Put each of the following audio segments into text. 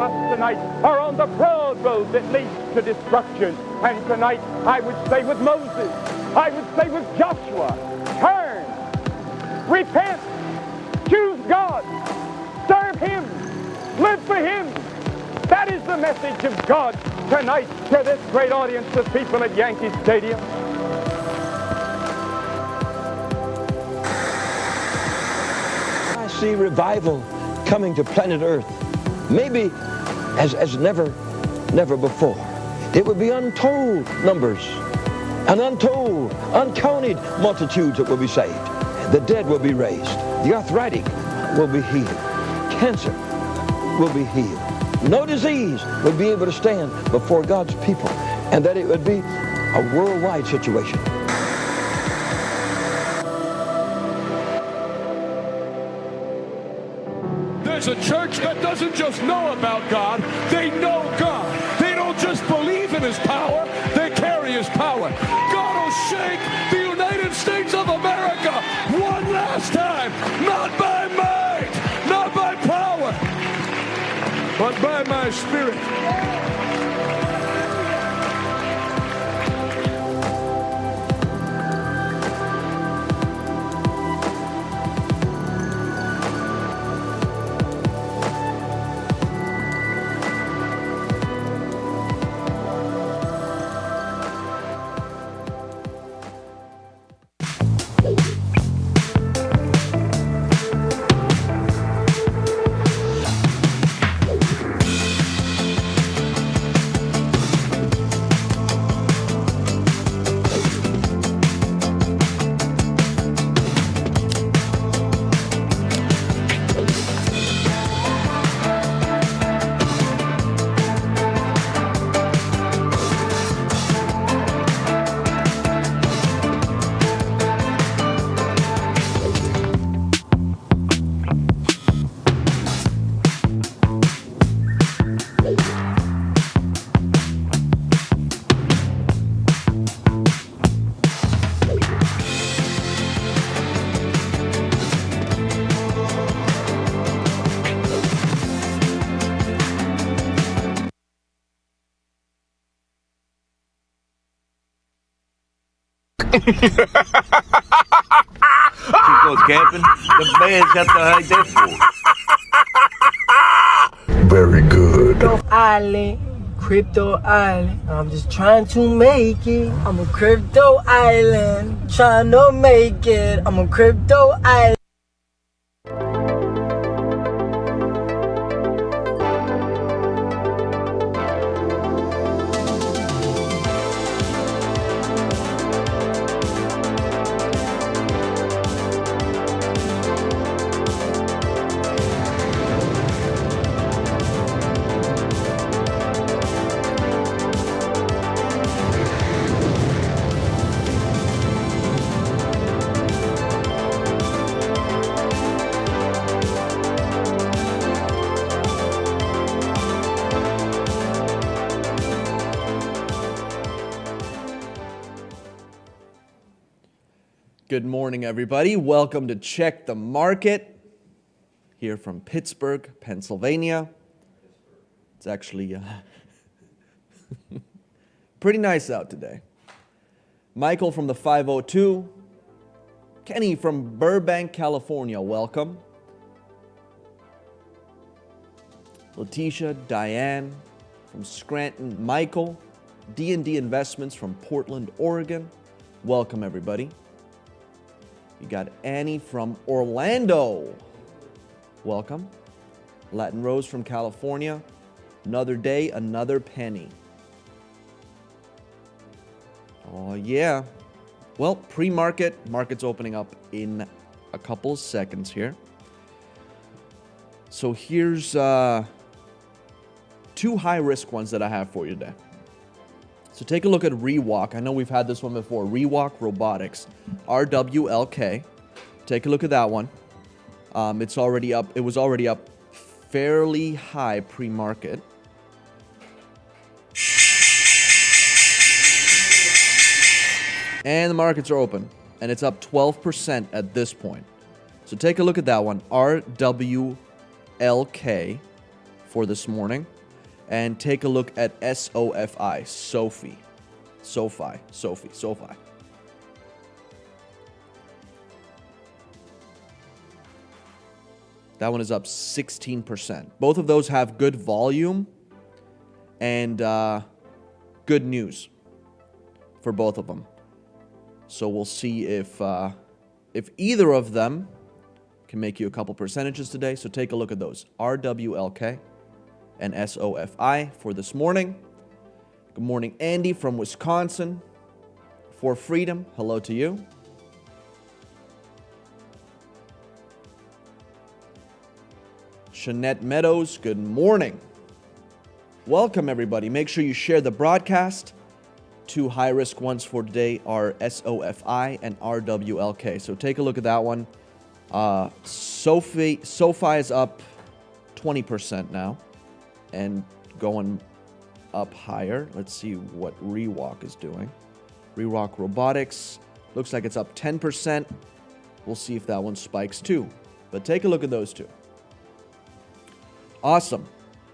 us tonight are on the broad road that leads to destruction. And tonight, I would say with Moses, I would say with Joshua, turn, repent, choose God, serve Him, live for Him. That is the message of God tonight to this great audience of people at Yankee Stadium. I see revival coming to planet Earth, maybe as never before. It will be untold numbers, an untold, uncounted multitudes that will be saved. The dead will be raised. The arthritic will be healed. Cancer will be healed. No disease would be able to stand before God's people, and that it would be a worldwide situation. There's a church that doesn't just know about God, they know God. They don't just believe in His power, they carry His power. God will shake the United States of America one last time, not by might, not by power, but by my Spirit. She goes camping. The man's got the high def for. Very good. Crypto island. I'm just trying to make it. I'm a crypto island. Trying to make it. I'm a crypto island. Good morning, everybody. Welcome to Check the Market here from Pittsburgh, Pennsylvania. It's actually pretty nice out today. Michael from the 502. Kenny from Burbank, California. Welcome. Letitia, Diane from Scranton. Michael, D&D Investments from Portland, Oregon. Welcome, everybody. You got Annie from Orlando. Welcome. Latin Rose from California. Another day, another penny. Oh, yeah. Well, pre-market. Market's opening up in a couple seconds here. So here's two high-risk ones that I have for you today. So take a look at Rewalk. I know we've had this one before. Rewalk Robotics, RWLK. Take a look at that one. It's already up. It was already up fairly high pre-market. And the markets are open, and it's up 12% at this point. So take a look at that one. RWLK for this morning. And take a look at SOFI, SOFI. That one is up 16%. Both of those have good volume and good news for both of them. So we'll see if either of them can make you a couple percentages today. So take a look at those. RWLK and SOFI for this morning. Good morning, Andy from Wisconsin. For Freedom, hello to you. Shanette Meadows, good morning. Welcome, everybody. Make sure you share the broadcast. Two high-risk ones for today are SOFI and RWLK. So take a look at that one. SOFI is up 20% now and going up higher. Let's see what Rewalk is doing. Rewalk Robotics looks like it's up 10%. We'll see if that one spikes too. But take a look at those two. Awesome.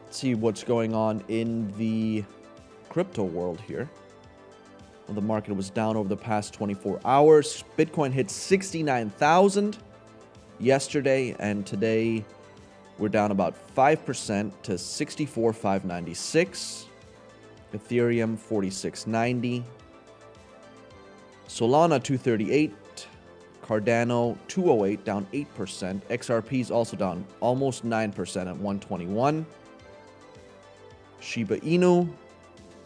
Let's see what's going on in the crypto world here. Well, the market was down over the past 24 hours. Bitcoin hit 69,000 yesterday, and today we're down about 5% to 64,596. Ethereum 4690. Solana 238. Cardano 208, down 8%. XRP is also down almost 9% at 121. Shiba Inu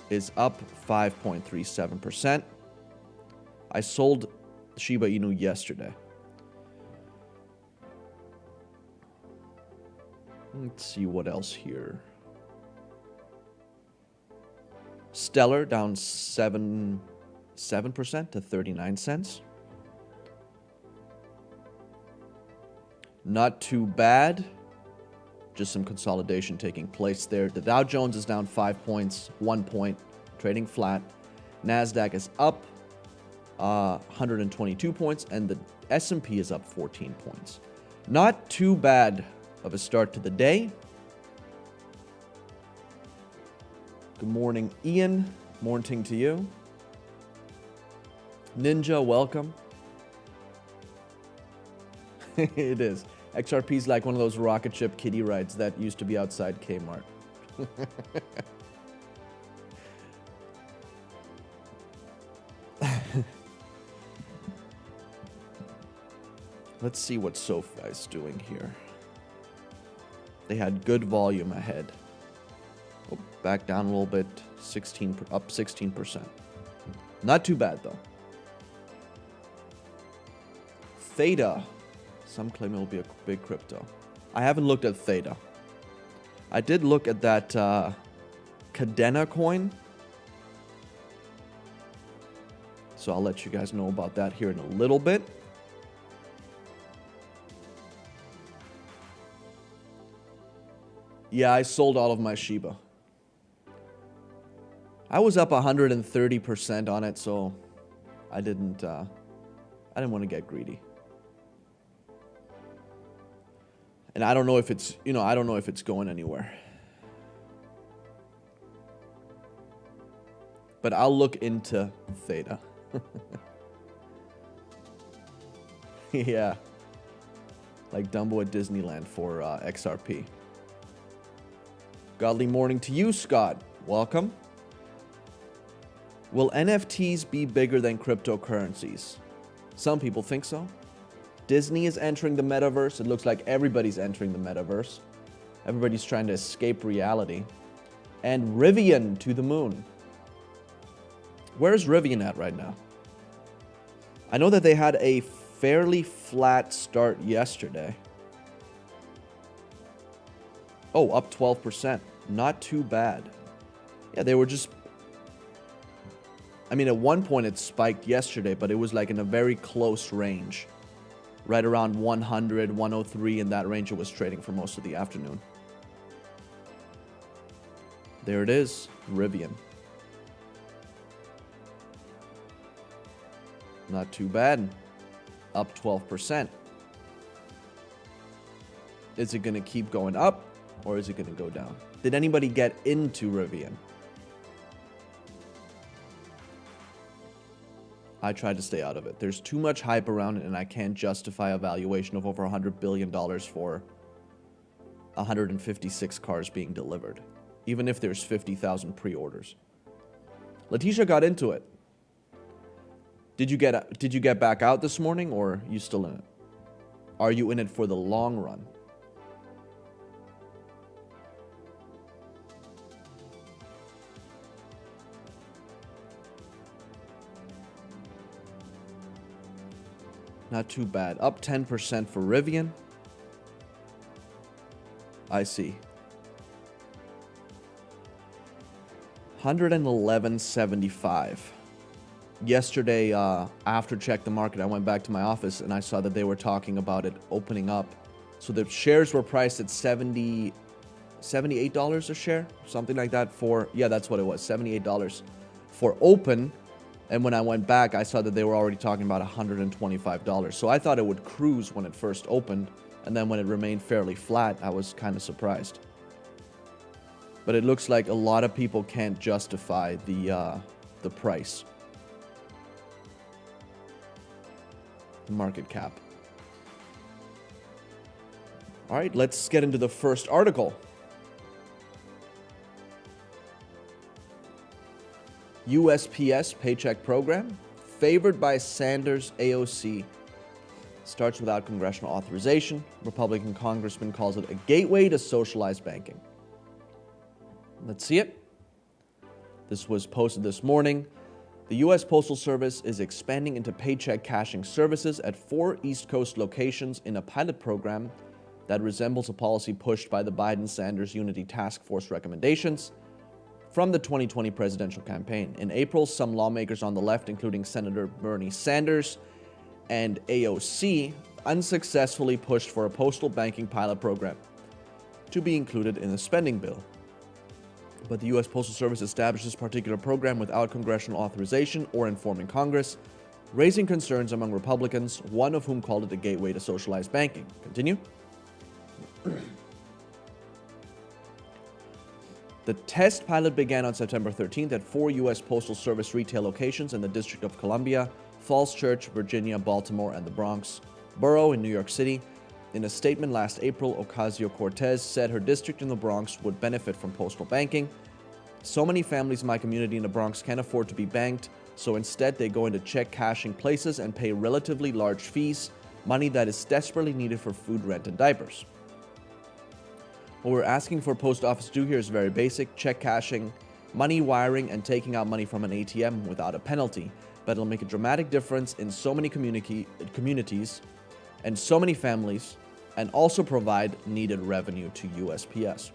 is up 5.37%. I sold Shiba Inu yesterday. Let's see what else here. Stellar down 7% to 39 cents. Not too bad. Just some consolidation taking place there. The Dow Jones is down 5 points, 1 point, trading flat. NASDAQ is up 122 points, and the S&P is up 14 points. Not too bad of a start to the day. Good morning, Ian. Morning to you. Ninja, welcome. It is. XRP is like one of those rocket ship kiddie rides that used to be outside Kmart. Let's see what SoFi is doing here. They had good volume ahead. Oh, back down a little bit. Up 16%. Not too bad though. Theta. Some claim it will be a big crypto. I haven't looked at Theta. I did look at that Cadena coin. So I'll let you guys know about that here in a little bit. Yeah, I sold all of my Shiba. I was up 130% on it, so I didn't want to get greedy. And I don't know if it's, I don't know if it's going anywhere. But I'll look into Theta. Yeah. Like Dumbo at Disneyland for XRP. Godly morning to you, Scott. Welcome. Will NFTs be bigger than cryptocurrencies? Some people think so. Disney is entering the metaverse. It looks like everybody's entering the metaverse. Everybody's trying to escape reality. And Rivian to the moon. Where's Rivian at right now? I know that they had a fairly flat start yesterday. Oh, up 12%. Not too bad. Yeah, they were just... I mean, at one point it spiked yesterday, but it was like in a very close range. Right around 100, 103, in that range it was trading for most of the afternoon. There it is, Rivian. Not too bad. Up 12%. Is it going to keep going up? or is it going to go down? Did anybody get into Rivian? I tried to stay out of it. There's too much hype around it, and I can't justify a valuation of over $100 billion for 156 cars being delivered, even if there's 50,000 pre-orders. Letitia got into it. Did you get back out this morning, or are you still in it? Are you in it for the long run? Not too bad. Up 10% for Rivian. I see. 111.75. Yesterday, after check the market, I went back to my office and I saw that they were talking about it opening up. So the shares were priced at $78 a share, something like that for, yeah, that's what it was, $78 for open. And when I went back, I saw that they were already talking about $125. So I thought it would cruise when it first opened. And then when it remained fairly flat, I was kind of surprised. But it looks like a lot of people can't justify the price. The market cap. All right, let's get into the first article. USPS paycheck program, favored by Sanders AOC, starts without congressional authorization. Republican congressman calls it a gateway to socialized banking. Let's see it. This was posted this morning. The U.S. Postal Service is expanding into paycheck cashing services at 4 East Coast locations in a pilot program that resembles a policy pushed by the Biden-Sanders Unity Task Force recommendations from the 2020 presidential campaign. In April, some lawmakers on the left, including Senator Bernie Sanders and AOC, unsuccessfully pushed for a postal banking pilot program to be included in the spending bill. But the U.S. Postal Service established this particular program without congressional authorization or informing Congress, raising concerns among Republicans, one of whom called it a gateway to socialized banking. Continue. The test pilot began on September 13th at 4 U.S. Postal Service retail locations in the District of Columbia, Falls Church, Virginia, Baltimore, and the Bronx Borough in New York City. In a statement last April, Ocasio-Cortez said her district in the Bronx would benefit from postal banking. So many families in my community in the Bronx can't afford to be banked, so instead they go into check cashing places and pay relatively large fees, money that is desperately needed for food, rent, and diapers. What we're asking for post office to do here is very basic: check cashing, money wiring, and taking out money from an ATM without a penalty. But it'll make a dramatic difference in so many communities and so many families, and also provide needed revenue to USPS.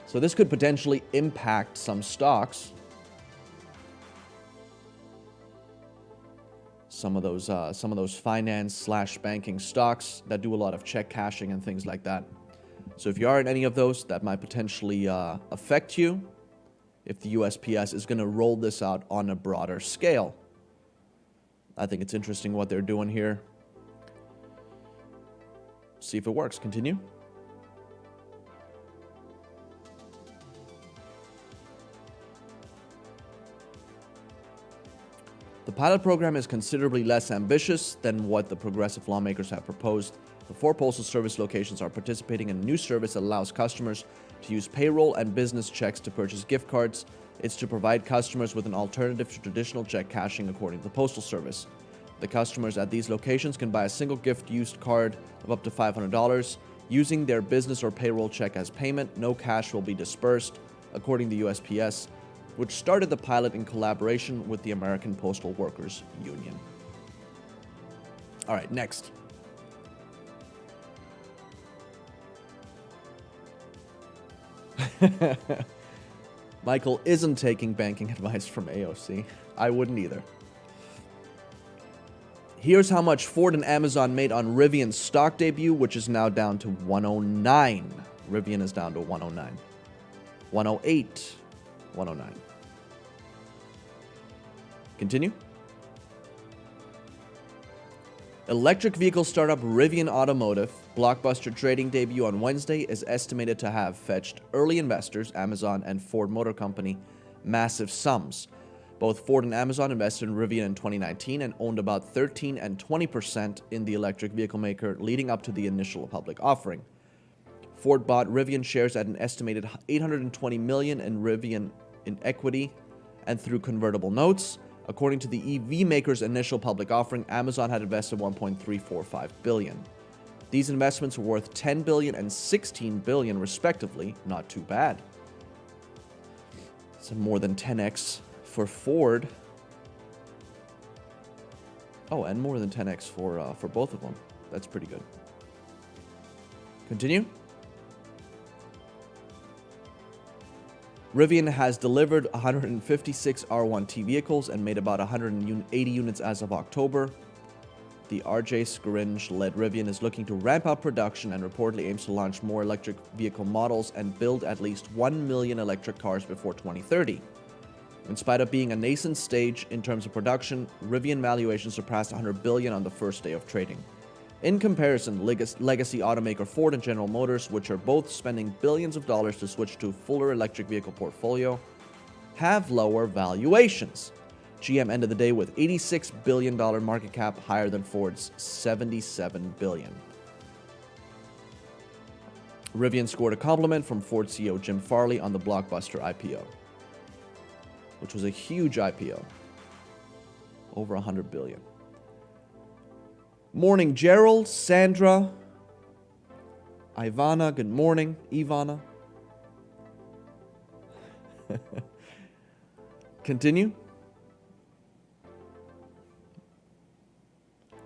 So this could potentially impact some stocks. Some of those finance/banking stocks that do a lot of check cashing and things like that. So if you are in any of those, that might potentially affect you if the USPS is going to roll this out on a broader scale. I think it's interesting what they're doing here. See if it works. Continue. The pilot program is considerably less ambitious than what the progressive lawmakers have proposed. The 4 Postal Service locations are participating in a new service that allows customers to use payroll and business checks to purchase gift cards. It's to provide customers with an alternative to traditional check cashing, according to the Postal Service. The customers at these locations can buy a single gift used card of up to $500 using their business or payroll check as payment. No cash will be dispersed, according to USPS, which started the pilot in collaboration with the American Postal Workers Union. All right, next. Michael isn't taking banking advice from AOC. I wouldn't either. Here's how much Ford and Amazon made on Rivian's stock debut, which is now down to 109. Rivian is down to 109. 108. 109. Continue. Electric vehicle startup Rivian Automotive Blockbuster trading debut on Wednesday is estimated to have fetched early investors, Amazon and Ford Motor Company, massive sums. Both Ford and Amazon invested in Rivian in 2019 and owned about 13 and 20% in the electric vehicle maker leading up to the initial public offering. Ford bought Rivian shares at an estimated $820 million in Rivian in equity and through convertible notes. According to the EV maker's initial public offering, Amazon had invested $1.345 billion. These investments were worth $10 billion and $16 billion respectively. Not too bad. It's more than 10x for Ford. Oh, and more than 10x for both of them. That's pretty good. Continue. Rivian has delivered 156 R1T vehicles and made about 180 units as of October. The RJ Scaringe-led Rivian is looking to ramp up production and reportedly aims to launch more electric vehicle models and build at least 1 million electric cars before 2030. In spite of being a nascent stage in terms of production, Rivian valuation surpassed $100 billion on the first day of trading. In comparison, legacy automaker Ford and General Motors, which are both spending billions of dollars to switch to a fuller electric vehicle portfolio, have lower valuations. GM ended the day with $86 billion market cap, higher than Ford's $77 billion. Rivian scored a compliment from Ford CEO Jim Farley on the Blockbuster IPO, which was a huge IPO, over $100 billion. Morning, Gerald, Sandra, Ivana, good morning, Ivana. Continue.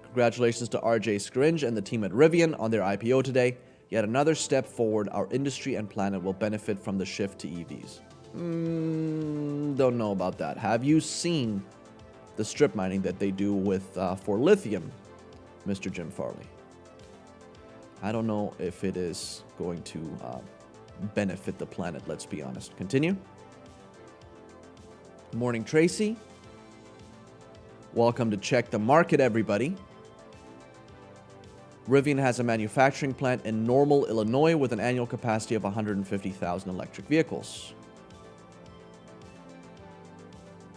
Congratulations to RJ Scaringe and the team at Rivian on their IPO today. Yet another step forward, our industry and planet will benefit from the shift to EVs. Don't know about that. Have you seen the strip mining that they do with for lithium, Mr. Jim Farley? I don't know if it is going to benefit the planet, let's be honest. Continue. Good morning, Tracy. Welcome to Check the Market, everybody. Rivian has a manufacturing plant in Normal, Illinois, with an annual capacity of 150,000 electric vehicles.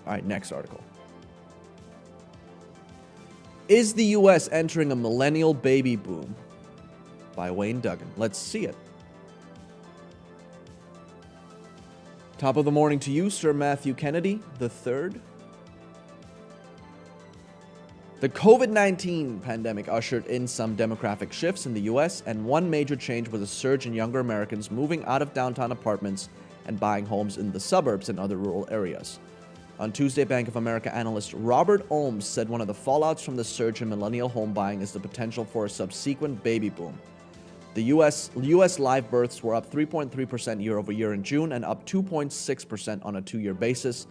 All right, next article. Is the U.S. entering a millennial baby boom? By Wayne Duggan. Let's see it. Top of the morning to you, Sir Matthew Kennedy III. The COVID-19 pandemic ushered in some demographic shifts in the U.S., and one major change was a surge in younger Americans moving out of downtown apartments and buying homes in the suburbs and other rural areas. On Tuesday, Bank of America analyst Robert Ohms said one of the fallouts from the surge in millennial home buying is the potential for a subsequent baby boom. The U.S. live births were up 3.3% year over year in June and up 2.6% on a two-year basis.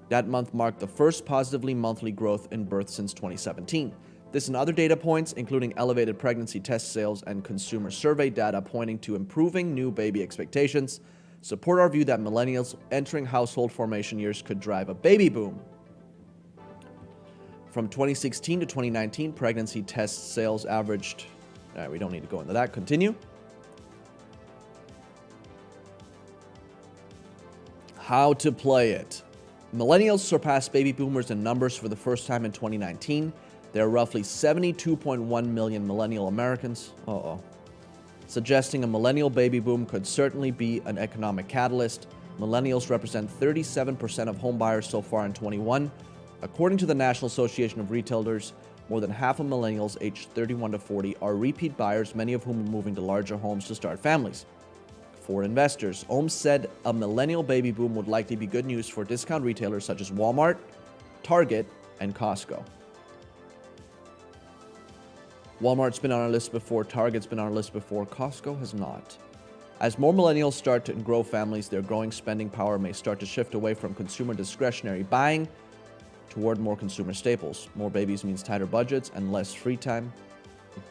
That month marked the first positively monthly growth in births since 2017. This and other data points, including elevated pregnancy test sales and consumer survey data pointing to improving new baby expectations, support our view that millennials entering household formation years could drive a baby boom. From 2016 to 2019, pregnancy test sales averaged... All right, we don't need to go into that. Continue. How to play it. Millennials surpassed baby boomers in numbers for the first time in 2019. There are roughly 72.1 million millennial Americans. Suggesting a millennial baby boom could certainly be an economic catalyst. Millennials represent 37% of home buyers so far in 21. According to the National Association of Retailers, more than half of millennials aged 31 to 40 are repeat buyers, many of whom are moving to larger homes to start families. For investors, Ohms said a millennial baby boom would likely be good news for discount retailers such as Walmart, Target, and Costco. Walmart's been on our list before, Target's been on our list before, Costco has not. As more millennials start to grow families, their growing spending power may start to shift away from consumer discretionary buying toward more consumer staples. More babies means tighter budgets and less free time,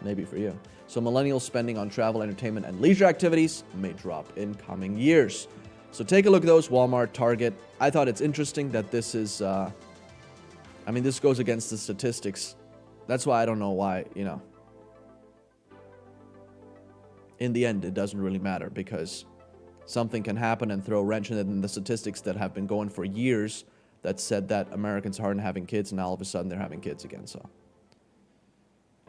maybe for you. So millennial spending on travel, entertainment, and leisure activities may drop in coming years. So take a look at those, Walmart, Target. I thought it's interesting that this is, this goes against the statistics. That's why I don't know why, in the end, it doesn't really matter because something can happen and throw a wrench in the statistics that have been going for years that said that Americans aren't having kids, and now all of a sudden they're having kids again. So,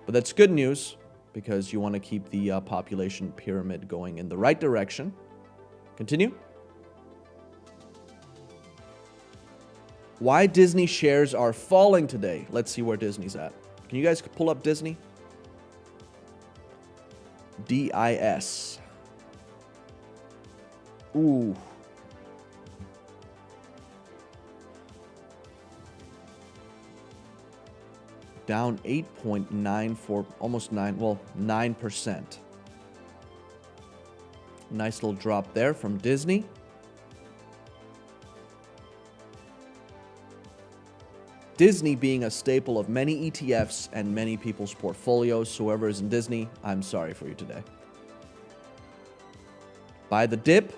but that's good news because you want to keep the population pyramid going in the right direction. Continue. Why Disney shares are falling today. Let's see where Disney's at. Can you guys pull up Disney? DIS. Ooh. Down 8.94, almost 9%. Nice little drop there from Disney. Disney being a staple of many ETFs and many people's portfolios. Whoever is in Disney, I'm sorry for you today. Buy the dip.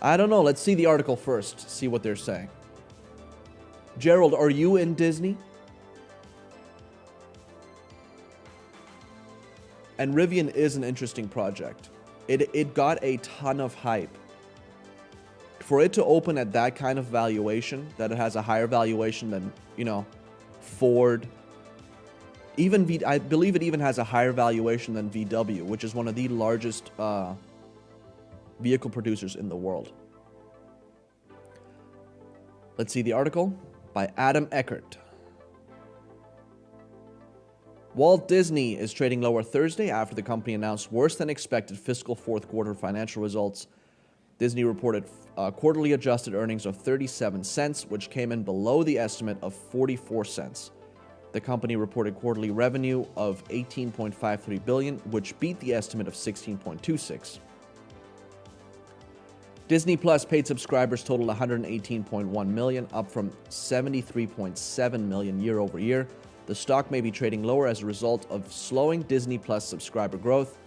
I don't know. Let's see the article first. See what they're saying. Gerald, are you in Disney? And Rivian is an interesting project. It got a ton of hype. For it to open at that kind of valuation, that it has a higher valuation than, Ford. I believe it even has a higher valuation than VW, which is one of the largest vehicle producers in the world. Let's see the article by Adam Eckert. Walt Disney is trading lower Thursday after the company announced worse than expected fiscal fourth quarter financial results. Disney reported quarterly adjusted earnings of 37 cents, which came in below the estimate of 44 cents. The company reported quarterly revenue of $18.53 billion, which beat the estimate of $16.26. Disney Plus paid subscribers totaled 118.1 million, up from 73.7 million year over year. The stock may be trading lower as a result of slowing Disney Plus subscriber growth.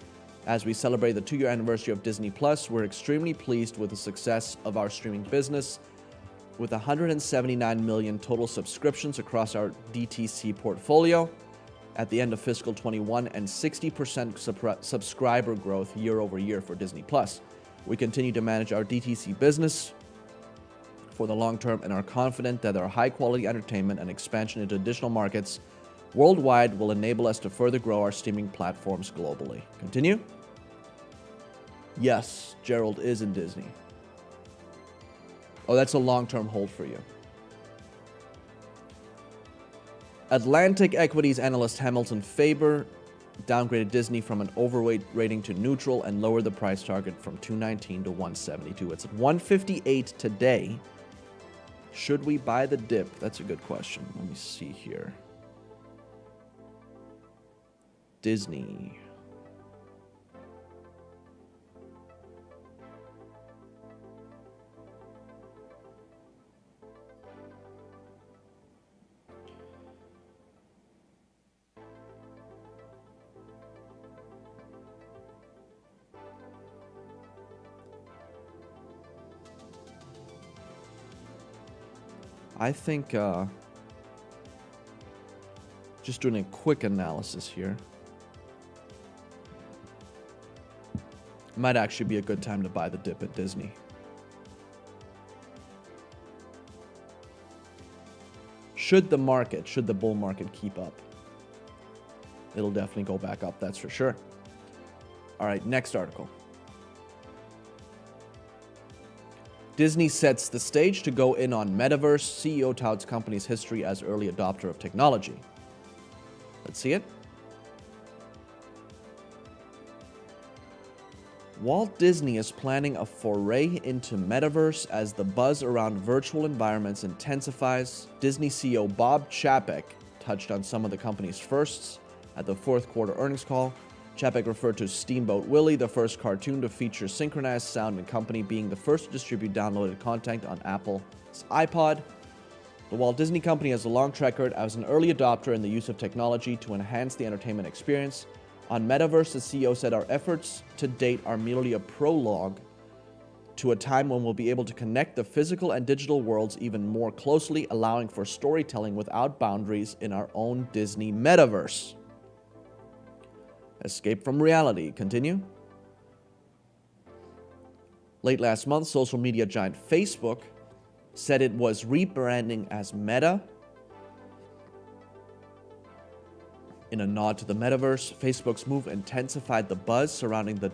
As we celebrate the 2-year anniversary of Disney Plus, we're extremely pleased with the success of our streaming business. With 179 million total subscriptions across our DTC portfolio at the end of fiscal 21 and 60% subscriber growth year over year for Disney Plus. We continue to manage our DTC business for the long term and are confident that our high-quality entertainment and expansion into additional markets worldwide will enable us to further grow our streaming platforms globally. Continue. Yes, Gerald is in Disney. Oh, that's a long-term hold for you. Atlantic Equities analyst Hamilton Faber downgraded Disney from an overweight rating to neutral and lowered the price target from 219 to 172. It's at 158 today. Should we buy the dip? That's a good question. Let me see here. Disney. I think, just doing a quick analysis here, might actually be a good time to buy the dip at Disney. Should the bull market keep up, it'll definitely go back up, that's for sure. All right, next article. Disney sets the stage to go in on metaverse. CEO touts company's history as early adopter of technology. Let's see it. Walt Disney is planning a foray into metaverse as the buzz around virtual environments intensifies. Disney CEO Bob Chapek touched on some of the company's firsts at the fourth quarter earnings call. Chapek referred to Steamboat Willie, the first cartoon to feature synchronized sound, and company being the first to distribute downloaded content on Apple's iPod. The Walt Disney Company has a long track record as an early adopter in the use of technology to enhance the entertainment experience. On Metaverse, the CEO said, "Our efforts to date are merely a prologue to a time when we'll be able to connect the physical and digital worlds even more closely, allowing for storytelling without boundaries in our own Disney Metaverse." Escape from reality. Continue. Late last month, social media giant Facebook said it was rebranding as Meta. In a nod to the metaverse, Facebook's move intensified the buzz surrounding the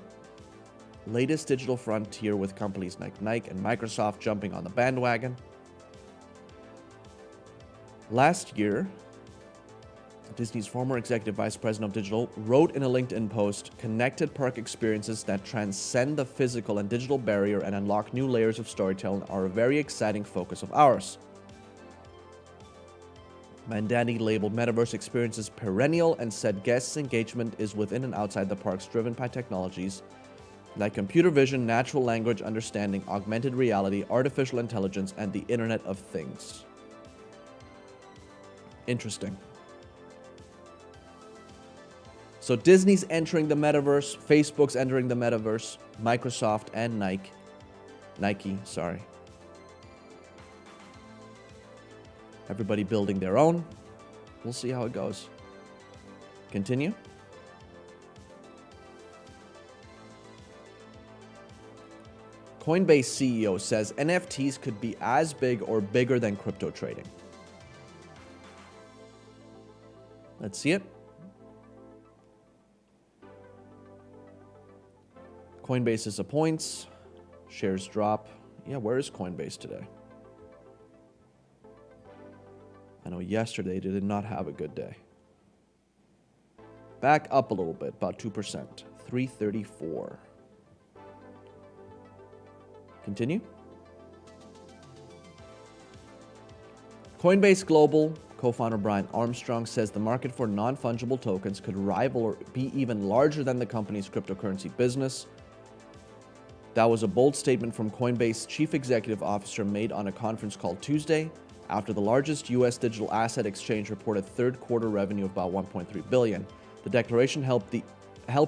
latest digital frontier, with companies like Nike and Microsoft jumping on the bandwagon. Last year, Disney's former executive vice president of digital wrote in a LinkedIn post, "Connected park experiences that transcend the physical and digital barrier and unlock new layers of storytelling are a very exciting focus of ours." Mandani labeled metaverse experiences perennial and said guests' engagement is within and outside the parks, driven by technologies like computer vision, natural language understanding, augmented reality, artificial intelligence, and the Internet of Things. Interesting. So Disney's entering the metaverse, Facebook's entering the metaverse, Microsoft and Nike, everybody building their own. We'll see how it goes. Continue. Coinbase CEO says NFTs could be as big or bigger than crypto trading. Let's see it. Coinbase disappoints. Shares drop. Yeah, where is Coinbase today? I know yesterday they did not have a good day. Back up a little bit, about 2%. 334. Continue. Coinbase Global co-founder Brian Armstrong says the market for non-fungible tokens could rival or be even larger than the company's cryptocurrency business. That was a bold statement from Coinbase chief executive officer made on a conference call Tuesday after the largest U.S. digital asset exchange reported third quarter revenue of about $1.3 billion. The declaration helped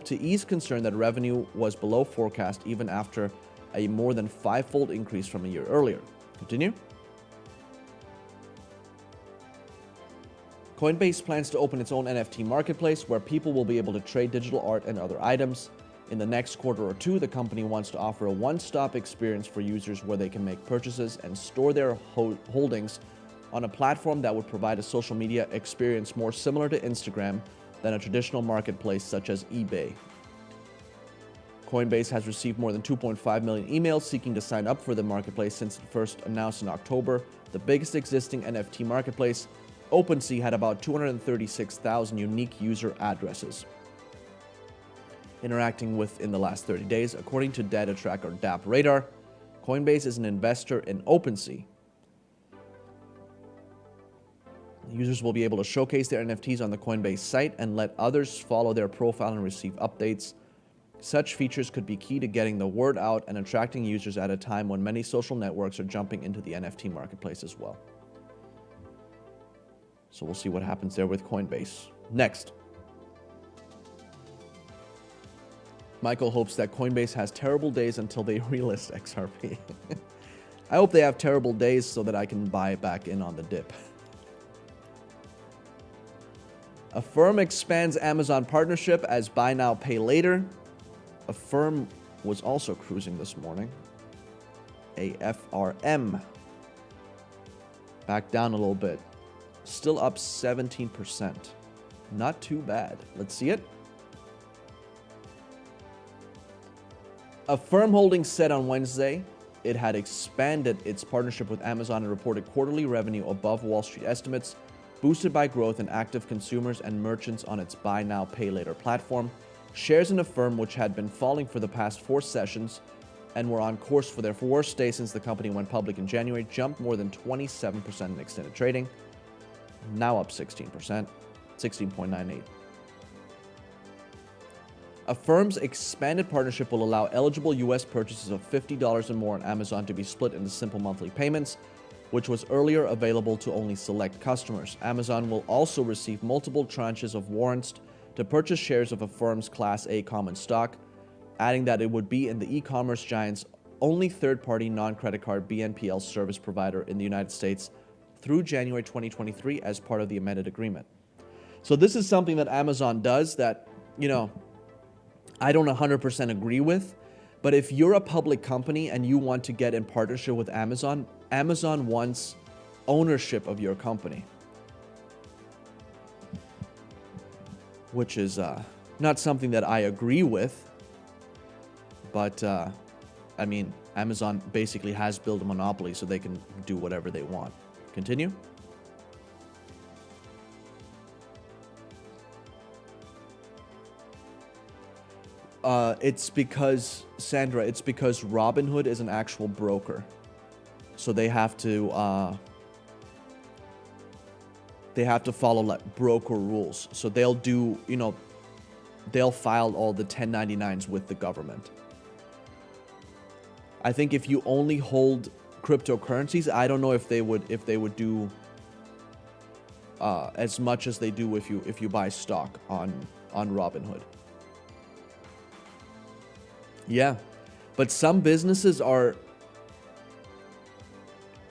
to ease concern that revenue was below forecast even after a more than five-fold increase from a year earlier. Continue. Coinbase plans to open its own NFT marketplace where people will be able to trade digital art and other items. In the next quarter or two, the company wants to offer a one-stop experience for users where they can make purchases and store their holdings on a platform that would provide a social media experience more similar to Instagram than a traditional marketplace such as eBay. Coinbase has received more than 2.5 million emails seeking to sign up for the marketplace since it first announced in October. The biggest existing NFT marketplace, OpenSea, had about 236,000 unique user addresses interacting with in the last 30 days. According to data tracker DApp Radar, Coinbase is an investor in OpenSea. Users will be able to showcase their NFTs on the Coinbase site and let others follow their profile and receive updates. Such features could be key to getting the word out and attracting users at a time when many social networks are jumping into the NFT marketplace as well. So we'll see what happens there with Coinbase. Next. Michael hopes that Coinbase has terrible days until they relist XRP. I hope they have terrible days so that I can buy back in on the dip. Affirm expands Amazon partnership as buy now, pay later. Affirm was also cruising this morning. AFRM. Back down a little bit. Still up 17%. Not too bad. Let's see it. Affirm Holdings said on Wednesday it had expanded its partnership with Amazon and reported quarterly revenue above Wall Street estimates, boosted by growth in active consumers and merchants on its buy now, pay later platform. Shares in Affirm, which had been falling for the past 4 sessions and were on course for their worst day since the company went public in January, jumped more than 27% in extended trading, now up 16%, 16.98. Affirm's expanded partnership will allow eligible U.S. purchases of $50 or more on Amazon to be split into simple monthly payments, which was earlier available to only select customers. Amazon will also receive multiple tranches of warrants to purchase shares of Affirm's Class A common stock, adding that it would be in the e-commerce giant's only third-party non-credit card BNPL service provider in the United States through January 2023 as part of the amended agreement. So this is something that Amazon does that, I don't 100% agree with. But if you're a public company and you want to get in partnership with Amazon, Amazon wants ownership of your company, which is not something that I agree with. But I mean, Amazon basically has built a monopoly, so they can do whatever they want. Continue. It's because, Sandra, it's because Robinhood is an actual broker. So they have to follow like broker rules. So they'll do, they'll file all the 1099s with the government. I think if you only hold cryptocurrencies, I don't know if they would do as much as they do if you buy stock on Robinhood. Yeah, but some businesses are,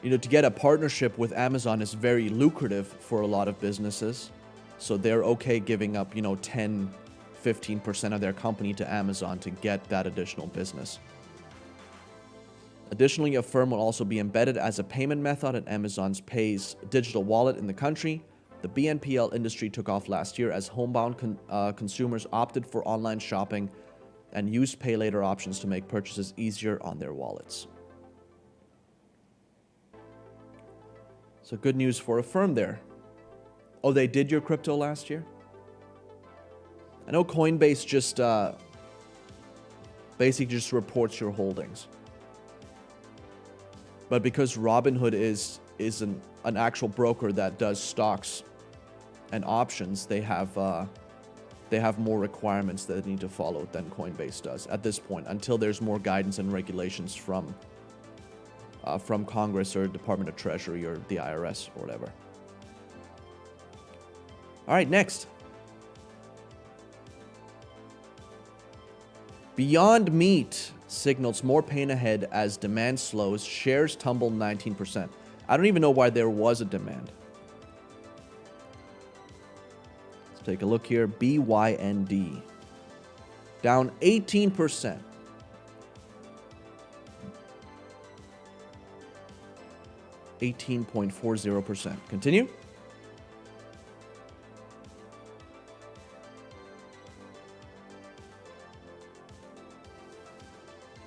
to get a partnership with Amazon is very lucrative for a lot of businesses. So they're okay giving up, 10, 15% of their company to Amazon to get that additional business. Additionally, Affirm will also be embedded as a payment method in Amazon's Pay's digital wallet in the country. The BNPL industry took off last year as homebound consumers opted for online shopping and used pay later options to make purchases easier on their wallets. So good news for Affirm there. Oh, they did your crypto last year? I know Coinbase just basically just reports your holdings. But because Robinhood is an actual broker that does stocks and options, they have more requirements that they need to follow than Coinbase does at this point, until there's more guidance and regulations from Congress or Department of Treasury or the IRS or whatever. All right, next. Beyond Meat signals more pain ahead as demand slows. Shares tumble 19%. I don't even know why there was a demand. Let's take a look here. BYND. Down 18%. $18.40%. Continue.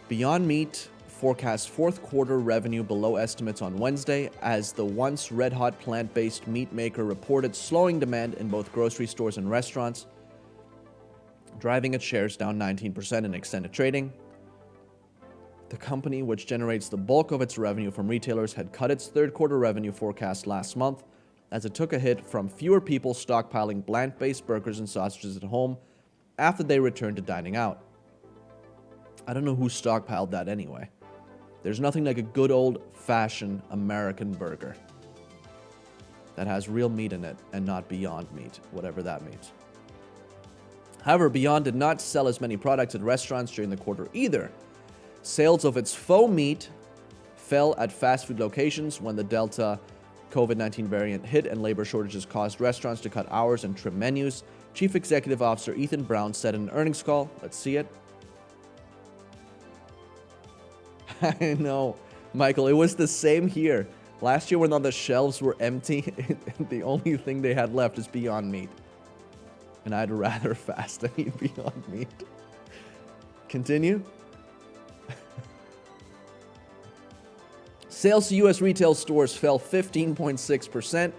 Beyond Meat forecasts fourth quarter revenue below estimates on Wednesday as the once red-hot plant-based meat maker reported slowing demand in both grocery stores and restaurants, driving its shares down 19% in extended trading. The company, which generates the bulk of its revenue from retailers, had cut its third quarter revenue forecast last month as it took a hit from fewer people stockpiling plant-based burgers and sausages at home after they returned to dining out. I don't know who stockpiled that anyway. There's nothing like a good old-fashioned American burger that has real meat in it and not Beyond Meat, whatever that means. However, Beyond did not sell as many products at restaurants during the quarter either. Sales of its faux meat fell at fast food locations when the Delta COVID-19 variant hit and labor shortages caused restaurants to cut hours and trim menus. Chief Executive Officer Ethan Brown said in an earnings call, let's see it. I know, Michael, it was the same here. Last year when all the shelves were empty, the only thing they had left is Beyond Meat. And I'd rather fast than eat Beyond Meat. Continue. Sales to U.S. retail stores fell 15.6%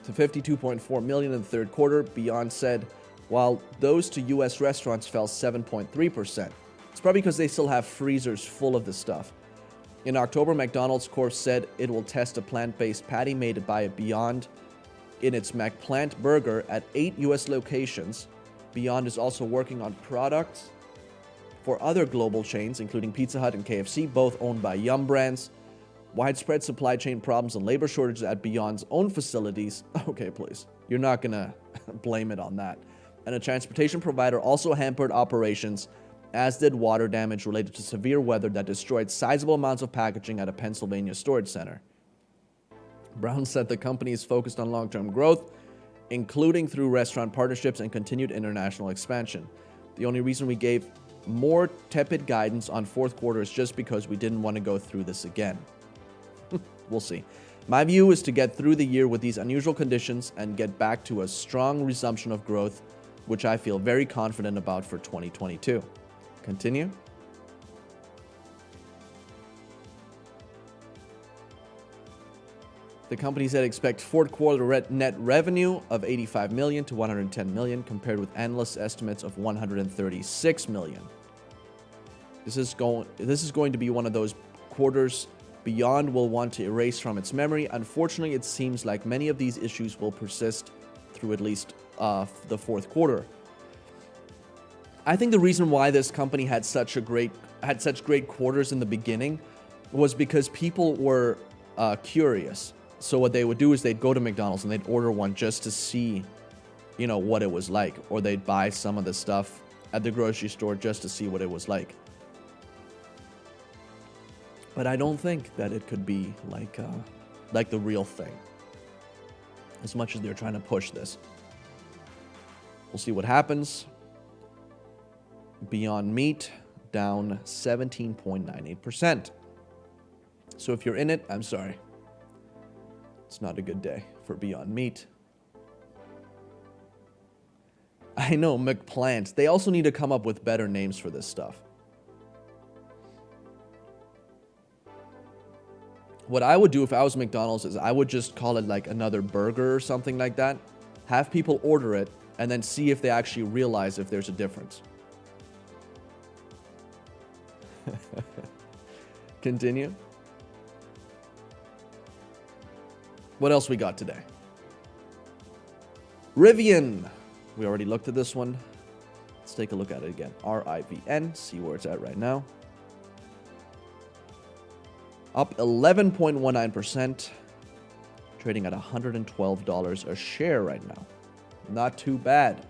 to $52.4 million in the third quarter, Beyond said, while those to U.S. restaurants fell 7.3%. It's probably because they still have freezers full of the stuff. In October, McDonald's Corp said it will test a plant-based patty made by Beyond in its McPlant burger at 8 U.S. locations. Beyond is also working on products for other global chains, including Pizza Hut and KFC, both owned by Yum Brands. Widespread supply chain problems and labor shortages at Beyond's own facilities. Okay, please. You're not going to blame it on that. And a transportation provider also hampered operations, as did water damage related to severe weather that destroyed sizable amounts of packaging at a Pennsylvania storage center. Brown said the company is focused on long-term growth, including through restaurant partnerships and continued international expansion. The only reason we gave more tepid guidance on fourth quarter is just because we didn't want to go through this again. We'll see. My view is to get through the year with these unusual conditions and get back to a strong resumption of growth, which I feel very confident about for 2022. Continue. The company said expect fourth quarter net revenue of 85 million to 110 million, compared with analyst estimates of 136 million. This is going to be one of those quarters Beyond will want to erase from its memory. Unfortunately, it seems like many of these issues will persist through at least the fourth quarter. I think the reason why this company had such great quarters in the beginning was because people were curious. So what they would do is they'd go to McDonald's and they'd order one just to see, what it was like, or they'd buy some of the stuff at the grocery store just to see what it was like. But I don't think that it could be like the real thing, as much as they're trying to push this. We'll see what happens. Beyond Meat down 17.98%. So if you're in it, I'm sorry. It's not a good day for Beyond Meat. I know, McPlant. They also need to come up with better names for this stuff. What I would do if I was McDonald's is I would just call it like another burger or something like that. Have people order it and then see if they actually realize if there's a difference. Continue. What else we got today? Rivian. We already looked at this one. Let's take a look at it again. RIVN. See where it's at right now. Up 11.19%. Trading at $112 a share right now. Not too bad.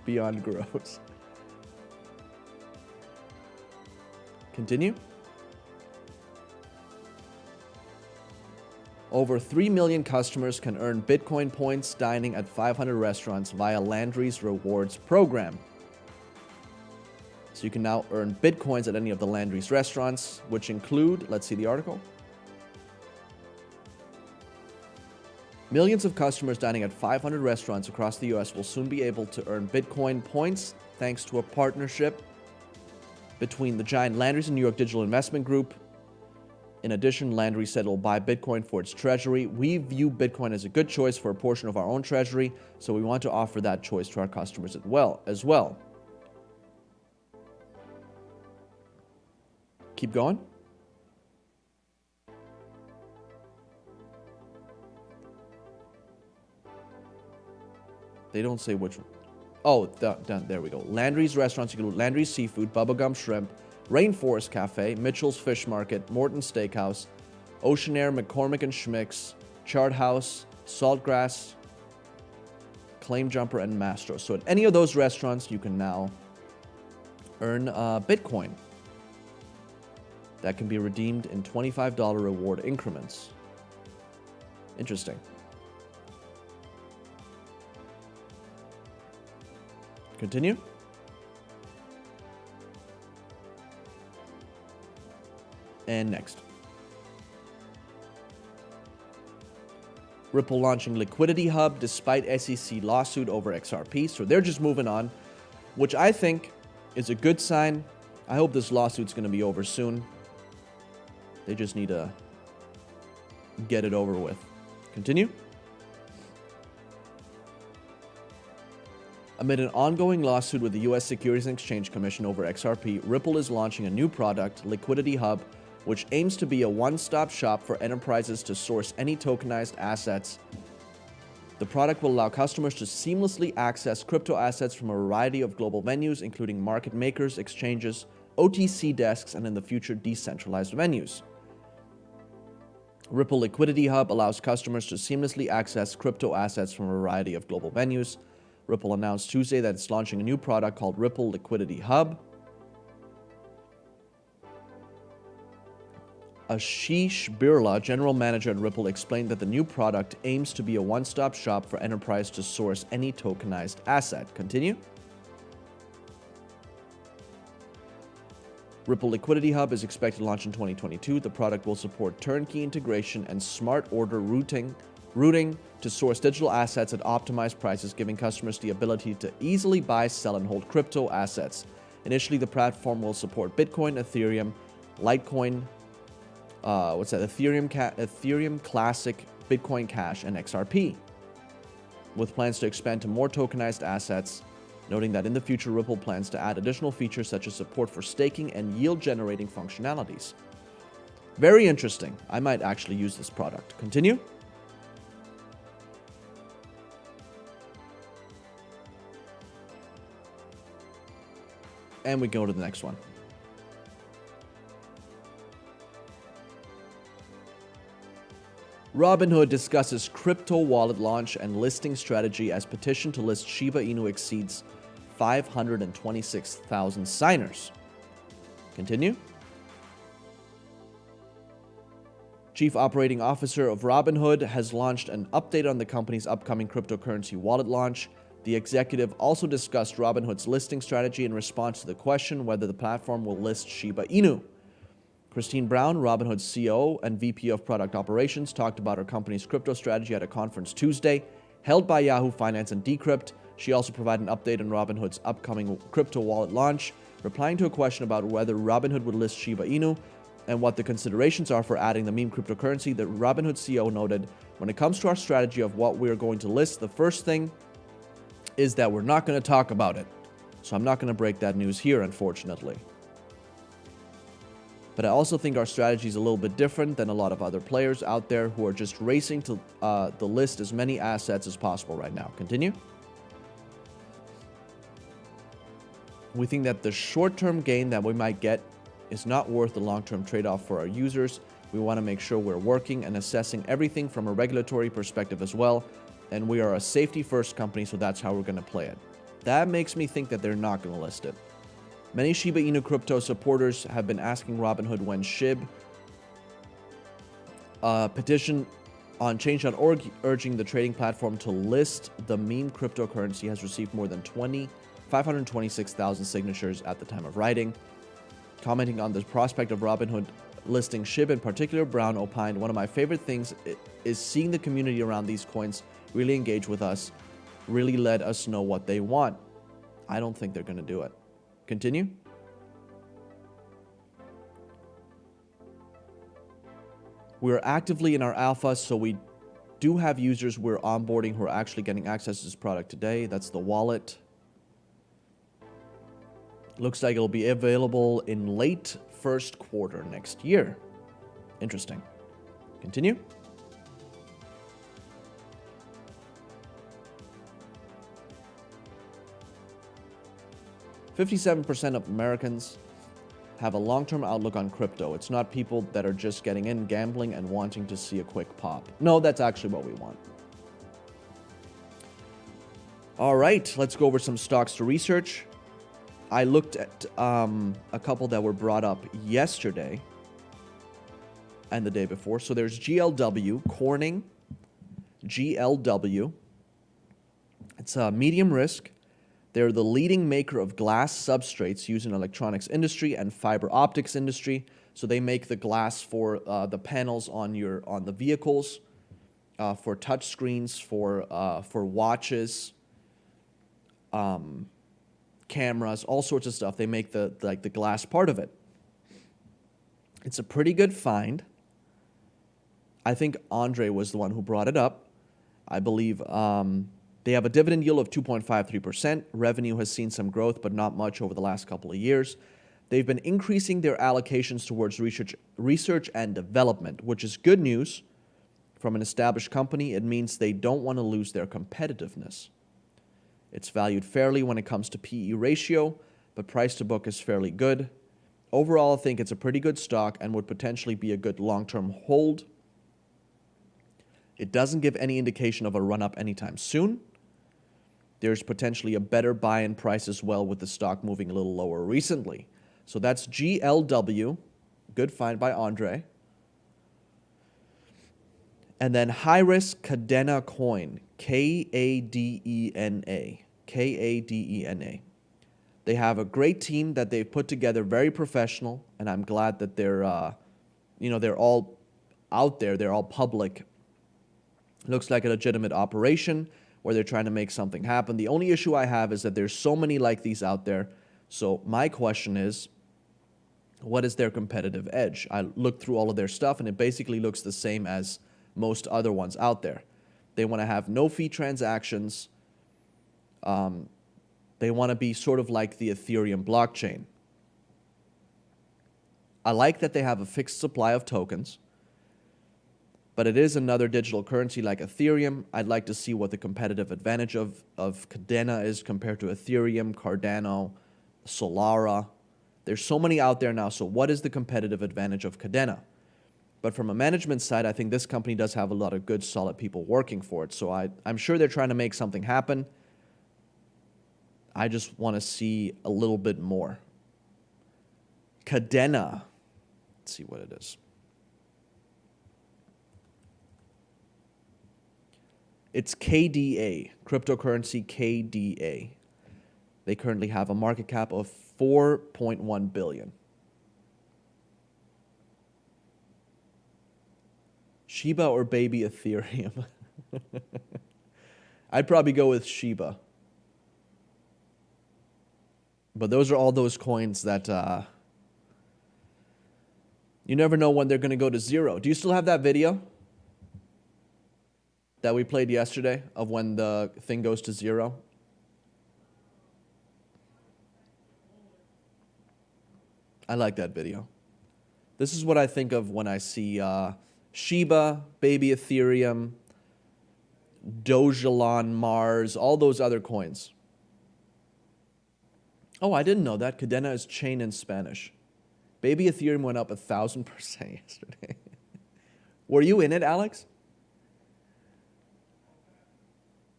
Beyond gross. Continue. Over 3 million customers can earn Bitcoin points dining at 500 restaurants via Landry's Rewards program. So you can now earn Bitcoins at any of the Landry's restaurants, which include, let's see the article. Millions of customers dining at 500 restaurants across the US will soon be able to earn Bitcoin points thanks to a partnership between the giant Landry's and New York Digital Investment Group. In addition, Landry said it will buy Bitcoin for its treasury. We view Bitcoin as a good choice for a portion of our own treasury, so we want to offer that choice to our customers as well. Keep going. They don't say which one. Oh, done. There we go. Landry's restaurants include Landry's Seafood, Bubblegum Shrimp, Rainforest Cafe, Mitchell's Fish Market, Morton's Steakhouse, Oceanair, McCormick and Schmick's, Chart House, Saltgrass, Claim Jumper, and Mastro. So at any of those restaurants, you can now earn Bitcoin that can be redeemed in $25 reward increments. Interesting. Continue. And next. Ripple launching Liquidity Hub despite SEC lawsuit over XRP. So they're just moving on, which I think is a good sign. I hope this lawsuit's going to be over soon. They just need to get it over with. Continue. Amid an ongoing lawsuit with the U.S. Securities and Exchange Commission over XRP, Ripple is launching a new product, Liquidity Hub, which aims to be a one-stop shop for enterprises to source any tokenized assets. The product will allow customers to seamlessly access crypto assets from a variety of global venues, including market makers, exchanges, OTC desks, and in the future, decentralized venues. Ripple Liquidity Hub allows customers to seamlessly access crypto assets from a variety of global venues. Ripple announced Tuesday that it's launching a new product called Ripple Liquidity Hub. Ashish Birla, general manager at Ripple, explained that the new product aims to be a one-stop shop for enterprise to source any tokenized asset. Continue. Ripple Liquidity Hub is expected to launch in 2022. The product will support turnkey integration and smart order routing to source digital assets at optimized prices, giving customers the ability to easily buy, sell, and hold crypto assets. Initially, the platform will support Bitcoin, Ethereum, Litecoin, Ethereum Classic, Bitcoin Cash, and XRP, with plans to expand to more tokenized assets, noting that in the future, Ripple plans to add additional features such as support for staking and yield-generating functionalities. Very interesting. I might actually use this product. Continue. And we go to the next one. Robinhood discusses crypto wallet launch and listing strategy as petition to list Shiba Inu exceeds 526,000 signers. Continue. Chief Operating Officer of Robinhood has launched an update on the company's upcoming cryptocurrency wallet launch. The executive also discussed Robinhood's listing strategy in response to the question whether the platform will list Shiba Inu. Christine Brown, Robinhood's CEO and VP of Product Operations, talked about her company's crypto strategy at a conference Tuesday, held by Yahoo Finance and Decrypt. She also provided an update on Robinhood's upcoming crypto wallet launch, replying to a question about whether Robinhood would list Shiba Inu and what the considerations are for adding the meme cryptocurrency. The Robinhood CEO noted, "When it comes to our strategy of what we're going to list, the first thing is that we're not going to talk about it. So I'm not going to break that news here, unfortunately. But I also think our strategy is a little bit different than a lot of other players out there who are just racing to list as many assets as possible right now." Continue. We think that the short-term gain that we might get is not worth the long-term trade-off for our users. We want to make sure we're working and assessing everything from a regulatory perspective as well. And we are a safety-first company, so that's how we're going to play it. That makes me think that they're not going to list it. Many Shiba Inu crypto supporters have been asking Robinhood when SHIB petition on Change.org urging the trading platform to list the meme cryptocurrency has received more than 526,000 signatures at the time of writing. Commenting on the prospect of Robinhood listing SHIB in particular, Brown opined, "One of my favorite things is seeing the community around these coins really engage with us, really let us know what they want." I don't think they're going to do it. Continue. We're actively in our alpha, so we do have users we're onboarding who are actually getting access to this product today. That's the wallet. Looks like it'll be available in late first quarter next year. Interesting. Continue. "57% of Americans have a long-term outlook on crypto. It's not people that are just getting in, gambling, and wanting to see a quick pop." No, that's actually what we want. All right, let's go over some stocks to research. I looked at a couple that were brought up yesterday and the day before. So there's GLW, Corning, GLW. It's a medium risk. They're the leading maker of glass substrates used in electronics industry and fiber optics industry. So they make the glass for the panels on the vehicles, for touch screens, for watches, cameras, all sorts of stuff. They make the glass part of it. It's a pretty good find. I think Andre was the one who brought it up. I believe they have a dividend yield of 2.53%. Revenue has seen some growth, but not much over the last couple of years. They've been increasing their allocations towards research and development, which is good news. From an established company, it means they don't want to lose their competitiveness. It's valued fairly when it comes to PE ratio, but price to book is fairly good. Overall, I think it's a pretty good stock and would potentially be a good long-term hold. It doesn't give any indication of a run-up anytime soon. There's potentially a better buy-in price as well, with the stock moving a little lower recently. So that's GLW. Good find by Andre. And then high-risk Cadena Coin, Kadena. Kadena. They have a great team that they've put together, very professional, and I'm glad that they're all out there. They're all public. Looks like a legitimate operation where they're trying to make something happen. The only issue I have is that there's so many like these out there. So my question is, what is their competitive edge? I looked through all of their stuff, and it basically looks the same as most other ones out there. They want to have no fee transactions. They want to be sort of like the Ethereum blockchain. I like that they have a fixed supply of tokens, but it is another digital currency like Ethereum. I'd like to see what the competitive advantage of Cadena is compared to Ethereum, Cardano, Solara. There's so many out there now, so what is the competitive advantage of Cadena? But from a management side, I think this company does have a lot of good, solid people working for it. So I'm sure they're trying to make something happen. I just want to see a little bit more. Cadena. Let's see what it is. It's KDA, cryptocurrency KDA. They currently have a market cap of 4.1 billion. Shiba or baby Ethereum? I'd probably go with Shiba. But those are all those coins that you never know when they're going to go to zero. Do you still have that video that we played yesterday of when the thing goes to zero? I like that video. This is what I think of when I see Shiba, baby Ethereum, Dogelon, Mars, all those other coins. Oh, I didn't know that. Cadena is chain in Spanish. Baby Ethereum went up 1,000% yesterday. Were you in it, Alex?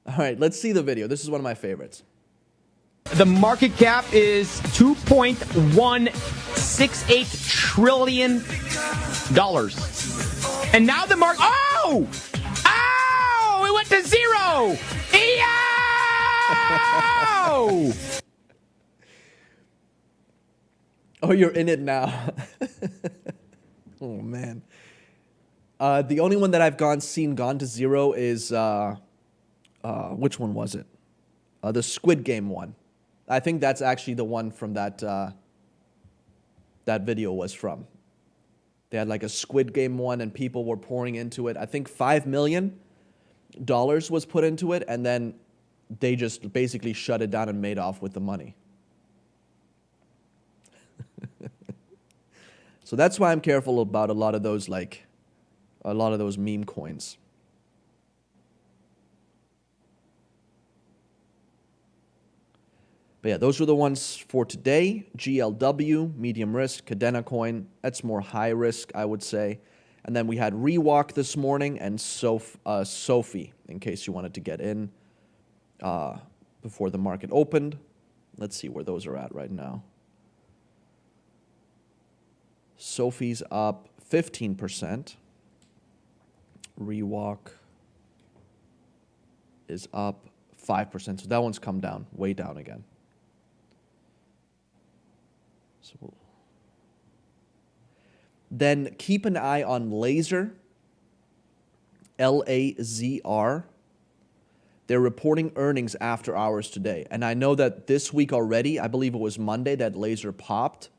All right, let's see the video. This is one of my favorites. The market cap is $2.168 trillion. And now the market... Oh! Oh! It went to zero! EO! Oh, you're in it now. Oh, man. The only one that I've seen gone to zero is... which one was it? The Squid Game one. I think that's actually the one from that that video was from. They had like a Squid Game one, and people were pouring into it. I think $5 million was put into it, and then they just basically shut it down and made off with the money. So that's why I'm careful about a lot of those meme coins. But yeah, those were the ones for today. GLW, medium risk, Cadena coin, that's more high risk, I would say. And then we had Rewalk this morning and Sophie, in case you wanted to get in before the market opened. Let's see where those are at right now. Sophie's up 15%. Rewalk is up 5%. So that one's come down, way down again. So then keep an eye on Laser, LAZR. They're reporting earnings after hours today. And I know that this week already, I believe it was Monday, that Laser popped.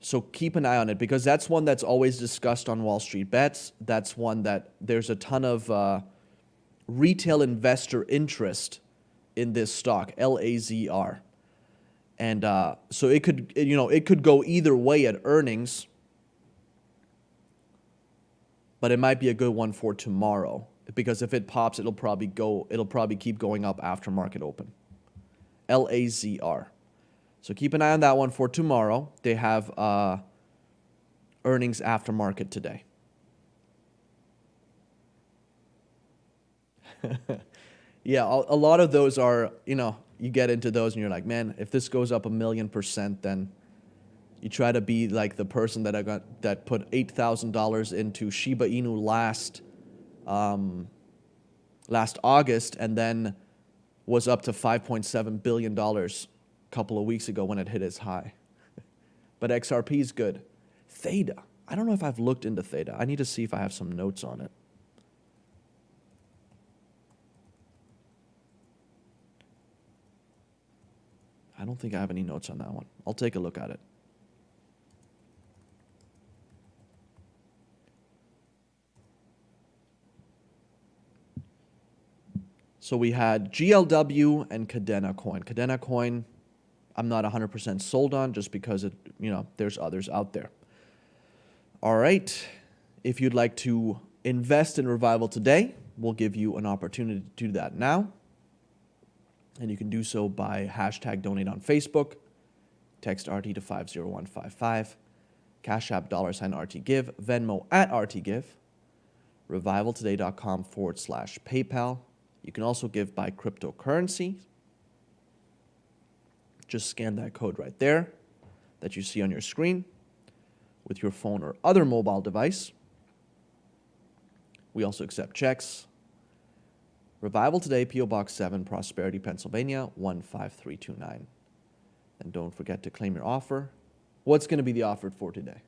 So keep an eye on it, because that's one that's always discussed on Wall Street Bets. That's one that there's a ton of retail investor interest in this stock, LAZR. And so it could go either way at earnings, but it might be a good one for tomorrow, because if it pops, it'll probably keep going up after market open. LAZR. So keep an eye on that one for tomorrow. They have earnings after market today. Yeah, a lot of those are, you get into those and you're like, man, if this goes up 1,000,000%, then you try to be like the person that put $8,000 into Shiba Inu last August, and then was up to $5.7 billion a couple of weeks ago when it hit its high. But XRP is good. Theta. I don't know if I've looked into Theta. I need to see if I have some notes on it. I don't think I have any notes on that one. I'll take a look at it. So we had GLW and Cadena Coin. Cadena Coin, I'm not 100% sold on just because it, there's others out there. All right. If you'd like to invest in Revival today, we'll give you an opportunity to do that now. And you can do so by hashtag donate on Facebook, text RT to 50155, Cash App $RT Give, Venmo at RT Give, revivaltoday.com/PayPal. You can also give by cryptocurrency. Just scan that code right there that you see on your screen with your phone or other mobile device. We also accept checks. Revival Today, P.O. Box 7, Prosperity, Pennsylvania, 15329. And don't forget to claim your offer. What's going to be the offer for today?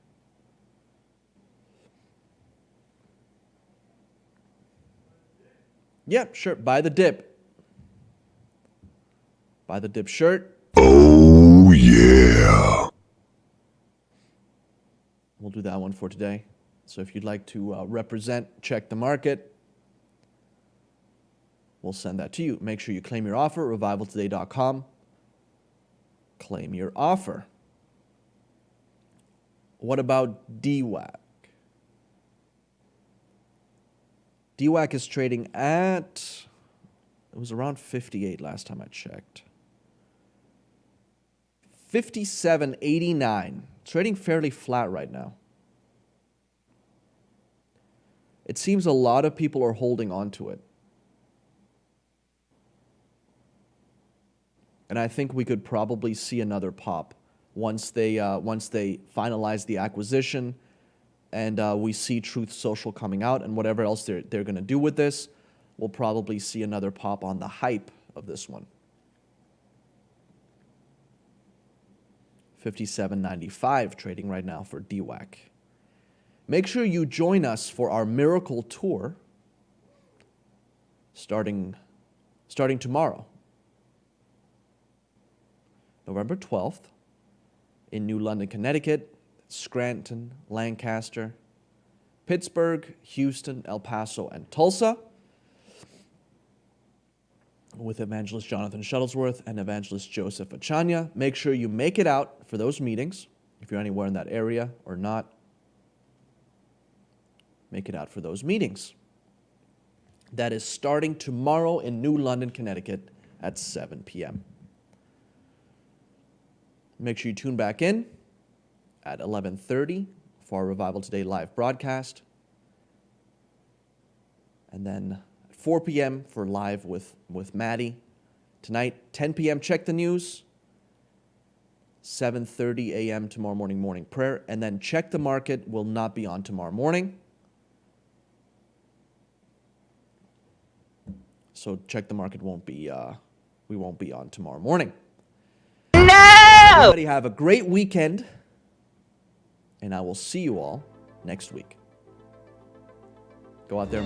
Yeah, sure. Buy the dip. Buy the dip shirt. Oh, yeah. We'll do that one for today. So if you'd like to represent, check the market, we'll send that to you. Make sure you claim your offer, revivaltoday.com. Claim your offer. What about DWAC? DWAC is trading at, it was around 58 last time I checked. 57.89. Trading fairly flat right now. It seems a lot of people are holding on to it. And I think we could probably see another pop once they finalize the acquisition and we see Truth Social coming out and whatever else they're going to do with this. We'll probably see another pop on the hype of this one. 57.95 trading right now for DWAC. Make sure you join us for our miracle tour starting tomorrow, November 12th, in New London, Connecticut, Scranton, Lancaster, Pittsburgh, Houston, El Paso, and Tulsa, with Evangelist Jonathan Shuttlesworth and Evangelist Joseph Achanya. Make sure you make it out for those meetings, if you're anywhere in that area or not. Make it out for those meetings. That is starting tomorrow in New London, Connecticut at 7 p.m. Make sure you tune back in at 11:30 for our Revival Today live broadcast. And then at 4 p.m. for live with Maddie. Tonight, 10 p.m., check the news. 7:30 a.m. tomorrow morning prayer. And then Check the Market will not be on tomorrow morning. So Check the Market won't be, we won't be on tomorrow morning. No! Everybody have a great weekend. And I will see you all next week. Go out there.